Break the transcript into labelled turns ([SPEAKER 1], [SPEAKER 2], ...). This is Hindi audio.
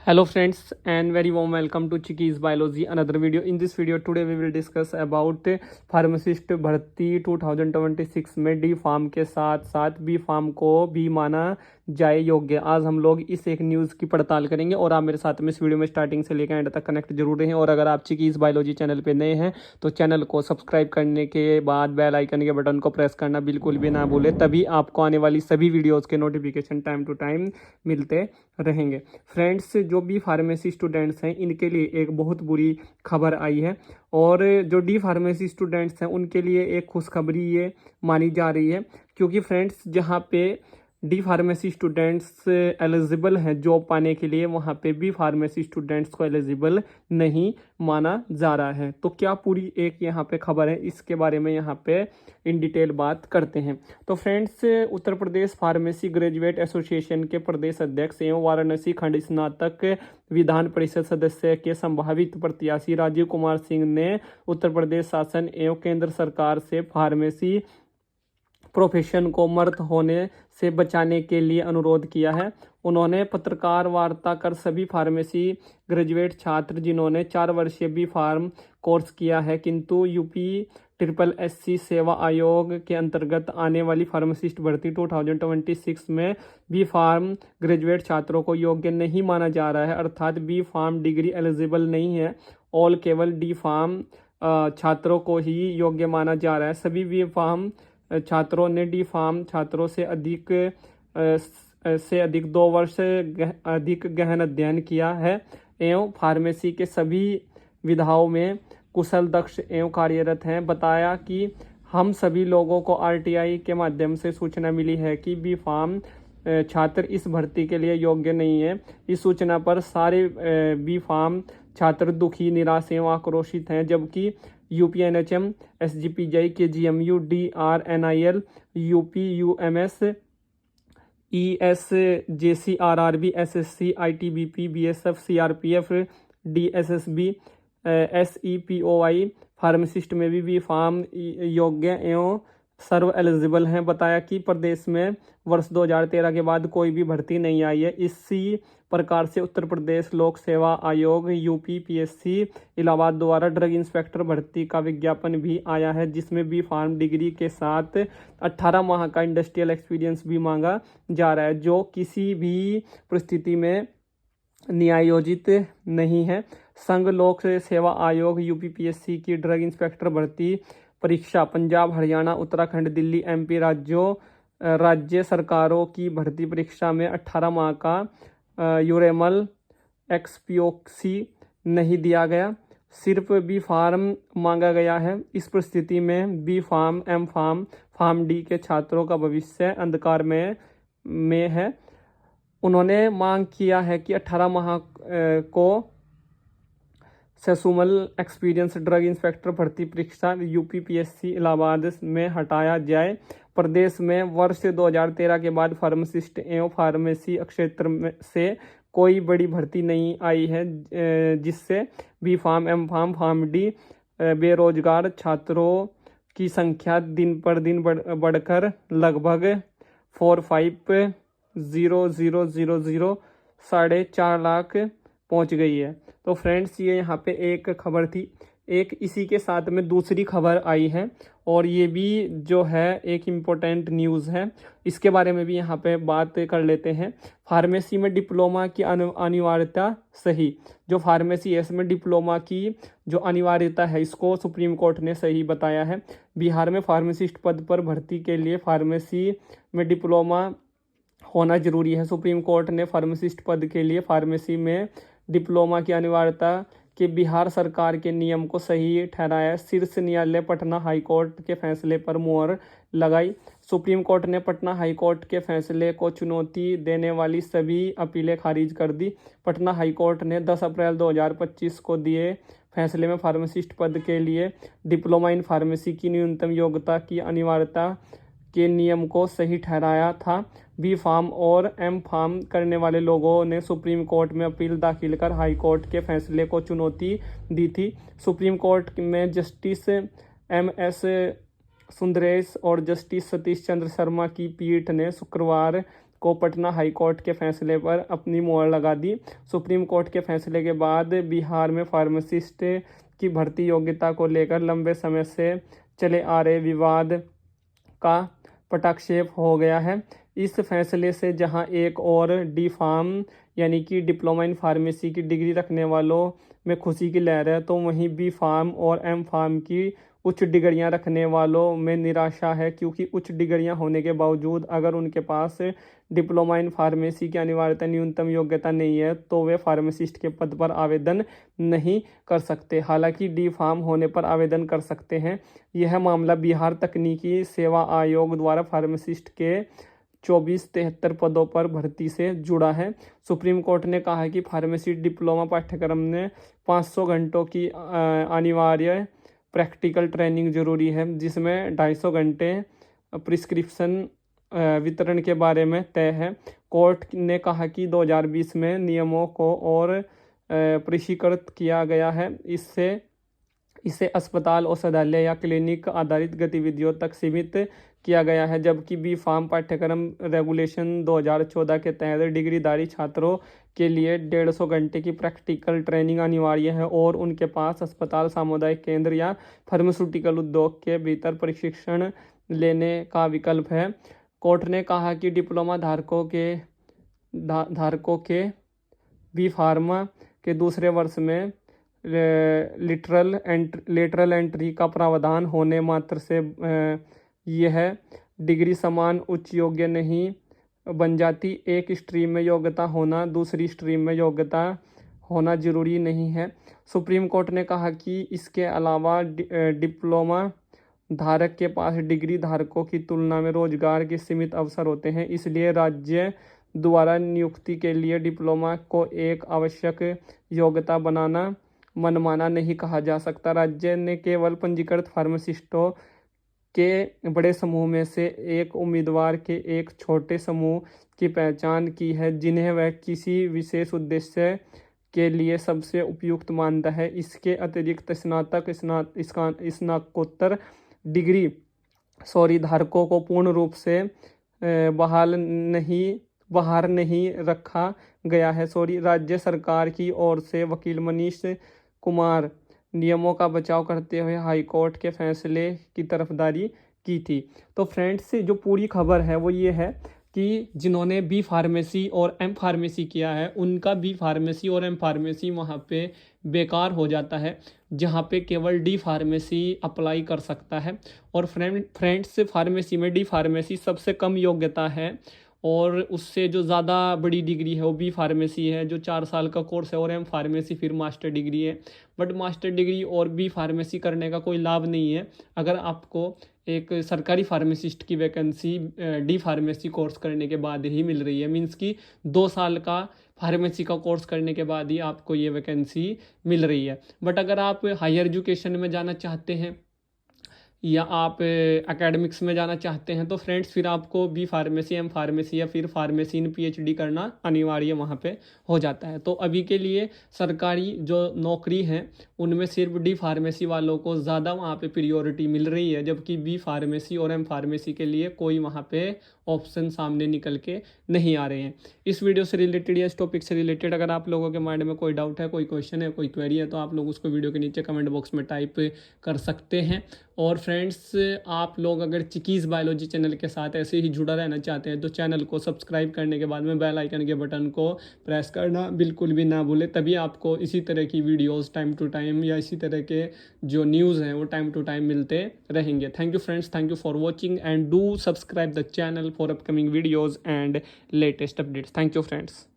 [SPEAKER 1] Hello friends and very warm welcome to Chicky's Biology another video. In this video today we will discuss about pharmacist भर्ती 2026 में डी फार्म के साथ साथ बी फार्म को भी माना जाए योग्य। आज हम लोग इस एक न्यूज़ की पड़ताल करेंगे और आप मेरे साथ में इस वीडियो में स्टार्टिंग से लेकर एंड तक कनेक्ट जरूर रहें। और अगर आप चिकीज़ बायोलॉजी चैनल पे नए हैं तो चैनल को सब्सक्राइब करने के बाद बेल आइकन के बटन को प्रेस करना बिल्कुल भी ना भूलें, तभी आपको आने वाली सभी वीडियोज़ के नोटिफिकेशन टाइम टू टाइम मिलते रहेंगे। फ्रेंड्स, जो बी फार्मेसी स्टूडेंट्स हैं इनके लिए एक बहुत बुरी खबर आई है और जो डी फार्मेसी स्टूडेंट्स हैं उनके लिए एक खुशखबरी ये मानी जा रही है, क्योंकि फ्रेंड्स जहाँ पे डी फार्मेसी स्टूडेंट्स एलिजिबल हैं जॉब पाने के लिए, वहाँ पे बी फार्मेसी स्टूडेंट्स को एलिजिबल नहीं माना जा रहा है। तो क्या पूरी एक यहाँ पे खबर है, इसके बारे में यहाँ पे इन डिटेल बात करते हैं। तो friends, Uttar Pradesh pharmacy graduate association के प्रदेश अध्यक्ष एवं वाराणसी खंड स्नातक विधान परिषद सदस्य के संभावित प्रत्याशी राजीव कुमार सिंह ने उत्तर प्रदेश शासन एवं केंद्र सरकार से फार्मेसी प्रोफेशन को मर्द होने से बचाने के लिए अनुरोध किया है। उन्होंने पत्रकार वार्ता कर सभी फार्मेसी ग्रेजुएट छात्र जिन्होंने 4 वर्षीय बी फार्म कोर्स किया है किंतु यूपी SSSC सेवा आयोग के अंतर्गत आने वाली फार्मासिस्ट भर्ती 2026 में बी फार्म ग्रेजुएट छात्रों को योग्य नहीं माना जा रहा है, अर्थात बी फार्म डिग्री एलिजिबल नहीं है और केवल डी फार्म छात्रों को ही योग्य माना जा रहा है। सभी बी फार्म छात्रों ने डी फार्म छात्रों से अधिक 2 वर्ष अधिक गहन अध्ययन किया है एवं फार्मेसी के सभी विधाओं में कुशल, दक्ष एवं कार्यरत हैं। बताया कि हम सभी लोगों को RTI के माध्यम से सूचना मिली है कि बी फार्म छात्र इस भर्ती के लिए योग्य नहीं है। इस सूचना पर सारे बी फार्म छात्र दुखी, निराश एवं आक्रोशित हैं, जबकि UPNHM, SGPJ, KGMU, DR, NIL, UP, UMS, ESJC, RRB, SSC, ITBP, BSF, CRPF, DSSB, SEPOI pharmacist में भी फार्म योग्य एवं सर्व एलिजिबल हैं। बताया कि प्रदेश में वर्ष 2013 के बाद कोई भी भर्ती नहीं आई है। इसी प्रकार से उत्तर प्रदेश लोक सेवा आयोग UPPSC इलाहाबाद द्वारा ड्रग इंस्पेक्टर भर्ती का विज्ञापन भी आया है, जिसमें बी फार्म डिग्री के साथ 18 माह का इंडस्ट्रियल एक्सपीरियंस भी मांगा जा रहा है, जो किसी भी परिस्थिति में न्यायोचित नहीं है। संघ लोक सेवा आयोग UPPSC की ड्रग इंस्पेक्टर भर्ती परीक्षा पंजाब, हरियाणा, उत्तराखंड, दिल्ली, MP राज्य सरकारों की भर्ती परीक्षा में 18 माह का यूरेमल एक्सपीओक्सी नहीं दिया गया, सिर्फ बी फार्म मांगा गया है। इस परिस्थिति में B Pharm, M Pharm, Pharm D के छात्रों का भविष्य अंधकार में है। उन्होंने मांग किया है कि 18 माह को सेसुमल एक्सपीरियंस ड्रग इंस्पेक्टर भर्ती परीक्षा UPPSC इलाहाबाद में हटाया जाए। प्रदेश में वर्ष 2013 के बाद फार्मासिस्ट एवं फार्मेसी क्षेत्र से कोई बड़ी भर्ती नहीं आई है, जिससे B Pharm, M Pharm, Pharm D बेरोजगार छात्रों की संख्या दिन पर दिन बढ़कर लगभग 4,500,000 4.5 लाख पहुंच गई है। तो फ्रेंड्स, ये यहाँ पे एक खबर थी। एक इसी के साथ में दूसरी खबर आई है और ये भी जो है एक इम्पोर्टेंट न्यूज़ है, इसके बारे में भी यहाँ पे बात कर लेते हैं। फार्मेसी में डिप्लोमा की अनिवार्यता सही, जो फार्मेसी है इसमें डिप्लोमा की जो अनिवार्यता है इसको सुप्रीम कोर्ट ने सही बताया है। बिहार में फार्मासिस्ट पद पर भर्ती के लिए फार्मेसी में डिप्लोमा होना जरूरी है। सुप्रीम कोर्ट ने फार्मासिस्ट पद के लिए फार्मेसी में डिप्लोमा की अनिवार्यता के बिहार सरकार के नियम को सही ठहराया। शीर्ष न्यायालय पटना हाईकोर्ट के फैसले पर मुहर लगाई। सुप्रीम कोर्ट ने पटना हाईकोर्ट के फैसले को चुनौती देने वाली सभी अपीलें खारिज कर दी। पटना हाईकोर्ट ने 10 अप्रैल 2025 को दिए फैसले में फार्मासिस्ट पद के लिए डिप्लोमा इन फार्मेसी की न्यूनतम योग्यता की अनिवार्यता के नियम को सही ठहराया था। बी फार्म और M फार्म करने वाले लोगों ने सुप्रीम कोर्ट में अपील दाखिल कर हाई कोर्ट के फैसले को चुनौती दी थी। सुप्रीम कोर्ट में जस्टिस MS सुंदरेश और जस्टिस सतीश चंद्र शर्मा की पीठ ने शुक्रवार को पटना हाई कोर्ट के फैसले पर अपनी मोहर लगा दी। सुप्रीम कोर्ट के फैसले के बाद बिहार में फार्मासिस्ट की भर्ती योग्यता को लेकर लंबे समय से चले आ रहे विवाद का पटाक्षेप हो गया है। इस फैसले से जहां एक और डी फार्म यानी कि डिप्लोमा इन फार्मेसी की डिग्री रखने वालों में खुशी की लहर है, तो वहीं बी फार्म और एम फार्म की उच्च डिग्रियां रखने वालों में निराशा है, क्योंकि उच्च डिग्रियां होने के बावजूद अगर उनके पास डिप्लोमा इन फार्मेसी की अनिवार्यता न्यूनतम योग्यता नहीं है तो वे फार्मासिस्ट के पद पर आवेदन नहीं कर सकते। हालांकि डी फार्म होने पर आवेदन कर सकते हैं। यह मामला बिहार तकनीकी सेवा आयोग द्वारा फार्मासिस्ट के 2473 पदों पर भर्ती से जुड़ा है। सुप्रीम कोर्ट ने कहा कि फार्मेसी डिप्लोमा पाठ्यक्रम में 500 घंटों की अनिवार्य प्रैक्टिकल ट्रेनिंग जरूरी है, जिसमें 250 घंटे प्रिस्क्रिप्शन वितरण के बारे में तय है। कोर्ट ने कहा कि 2020 में नियमों को और परिष्कृत किया गया है। इसे अस्पताल, औषधालय या क्लिनिक आधारित गतिविधियों तक सीमित किया गया है, जबकि बी फार्म पाठ्यक्रम रेगुलेशन 2014 के तहत डिग्रीधारी छात्रों के लिए 150 घंटे की प्रैक्टिकल ट्रेनिंग अनिवार्य है और उनके पास अस्पताल, सामुदायिक केंद्र या फार्मास्यूटिकल उद्योग के भीतर प्रशिक्षण लेने का विकल्प है। कोर्ट ने कहा कि डिप्लोमा धारकों के बी फार्मा के दूसरे वर्ष में लेटरल एंट्री का प्रावधान होने मात्र से यह डिग्री समान उच्च योग्य नहीं बन जाती। एक स्ट्रीम में योग्यता होना दूसरी स्ट्रीम में योग्यता होना जरूरी नहीं है। सुप्रीम कोर्ट ने कहा कि इसके अलावा डिप्लोमा धारक के पास डिग्री धारकों की तुलना में रोजगार के सीमित अवसर होते हैं, इसलिए राज्य द्वारा नियुक्ति के लिए डिप्लोमा को एक आवश्यक योग्यता बनाना मनमाना नहीं कहा जा सकता। राज्य ने केवल पंजीकृत फार्मासिस्टों के बड़े समूह में से एक उम्मीदवार के एक छोटे समूह की पहचान की है, जिन्हें वह किसी विशेष उद्देश्य के लिए सबसे उपयुक्त मानता है। इसके अतिरिक्त स्नातकोत्तर डिग्री धारकों को पूर्ण रूप से बाहर नहीं रखा गया है। राज्य सरकार की ओर से वकील मनीष कुमार नियमों का बचाव करते हुए हाई कोर्ट के फैसले की तरफदारी की थी। तो फ्रेंड्स, जो पूरी खबर है वो ये है कि जिन्होंने बी फार्मेसी और एम फार्मेसी किया है उनका बी फार्मेसी और एम फार्मेसी वहाँ पे बेकार हो जाता है, जहाँ पे केवल डी फार्मेसी अप्लाई कर सकता है। और फ्रेंड्स, फार्मेसी में डी फार्मेसी सबसे कम योग्यता है और उससे जो ज़्यादा बड़ी डिग्री है वो बी फार्मेसी है, जो 4 साल का कोर्स है, और एम फार्मेसी फिर मास्टर डिग्री है। बट मास्टर डिग्री और बी फार्मेसी करने का कोई लाभ नहीं है अगर आपको एक सरकारी फार्मासिस्ट की वैकेंसी डी फार्मेसी कोर्स करने के बाद ही मिल रही है। मीन्स कि 2 साल का फार्मेसी का कोर्स करने के बाद ही आपको ये वैकेंसी मिल रही है। बट अगर आप हायर एजुकेशन में जाना चाहते हैं या आप एकेडमिक्स में जाना चाहते हैं तो फ्रेंड्स फिर आपको बी फार्मेसी, एम फार्मेसी या फिर फार्मेसी इन पीएचडी करना अनिवार्य वहाँ पे हो जाता है। तो अभी के लिए सरकारी जो नौकरी है उनमें सिर्फ डी फार्मेसी वालों को ज़्यादा वहाँ पे प्रियोरिटी मिल रही है, जबकि बी फार्मेसी और एम फार्मेसी के लिए कोई वहाँ पे ऑप्शन सामने निकल के नहीं आ रहे हैं। इस वीडियो से रिलेटेड या इस टॉपिक से रिलेटेड अगर आप लोगों के माइंड में कोई डाउट है, कोई क्वेश्चन है, कोई क्वेरी है, तो आप लोग उसको वीडियो के नीचे कमेंट बॉक्स में टाइप कर सकते हैं। और फ्रेंड्स, आप लोग अगर चिकीज़ बायोलॉजी चैनल के साथ ऐसे ही जुड़ा रहना चाहते हैं तो चैनल को सब्सक्राइब करने के बाद में बेल आइकन के बटन को प्रेस करना बिल्कुल भी ना भूलें, तभी आपको इसी तरह की वीडियोस टाइम टू टाइम या इसी तरह के जो न्यूज़ हैं वो टाइम टू टाइम मिलते रहेंगे। Thank you friends, thank you for watching and do subscribe the channel for upcoming videos and latest updates. Thank you friends.